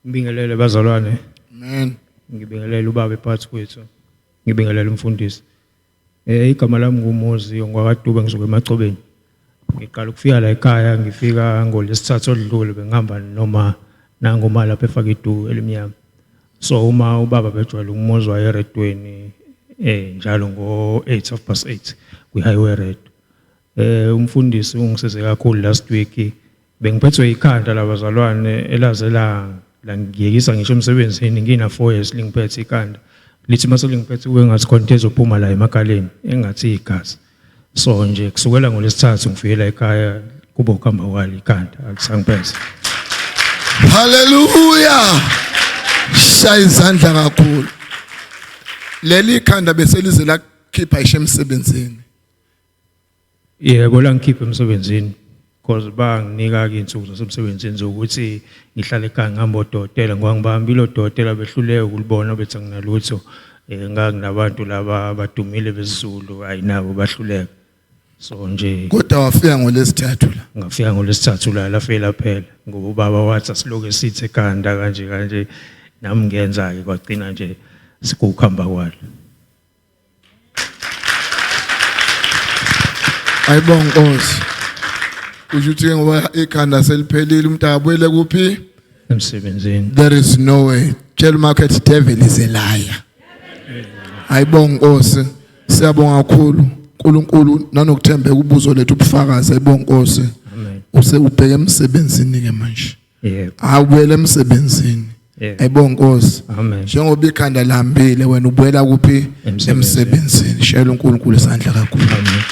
Ngibingelele bazalwane, Amen. ngibingelele ubaba ephathi kwethu. Ngibingelele umfundisi. Igama lami nguMozi ongwakaDube ngisuka eMachobeni. Ngiqala ukufika la ekhaya ngifika ngolesithathu odlule bengihamba noma nangoma lapha efaka idu elimnyama. So uma ubaba bejwayele umozwa eredweni njalo ngo 8:08 kwi-highway red. Umfundisi ungisize kakhulu last week bengiphethwe ikhanda labazalwane elazela la ngiyekisa ngisho emsebenzini ngina 4 years lingiphethe ikhanda lithi mase lingiphethe kube ngathi khona ezophuma la emakaleni engathi igazi. So nje kusukela ngolesithathu ngifikela ekhaya kuba ukuhamba kwalo ikhanda alisangiphethe. Hallelujah. Shaya izandla kakhulu. Leli khanda beselize la khipha ishe emsebenzini. Yebo la ngikhipha emsebenzini because banginika ke insuku zasemsebenzini zokuthi ngihlale ekhaya ngihamba odokotela ngoba ngibambile odokotela behluleke ukulibona bethi anginalutho nganginabantu laba abadumile besizulu ayinabo bahluleka. So nje Kodwa wafika ngolesithathu la. ngafika ngolesithathu la lafela phela ngoba ubaba wathi asiloke sithi ekhanda kanje nami ngenza ke kwagcina nje sikukhamba kwalo. Ayibonga Nkosi. Ujuthi ngoba ikhanda seliphelile umuntu akabuyele kuphi Emsebenzini. There is no way. Tell market devil is a liar. Ayibonga Nkosi. Siyabonga kakhulu. uNkulunkulu nanokuthembeka ubuzo lethu ubufakazi ayibonga Nkosi. Amen. Use ubheke emsebenzini ke manje. Yebo. Awubuyele emsebenzini. Ayibonga Nkosi. Amen. Njengoba ikhanda lihambile wena ubuyela kuphi emsebenzini. Shayela uNkulunkulu isandla kakhulu. Amen.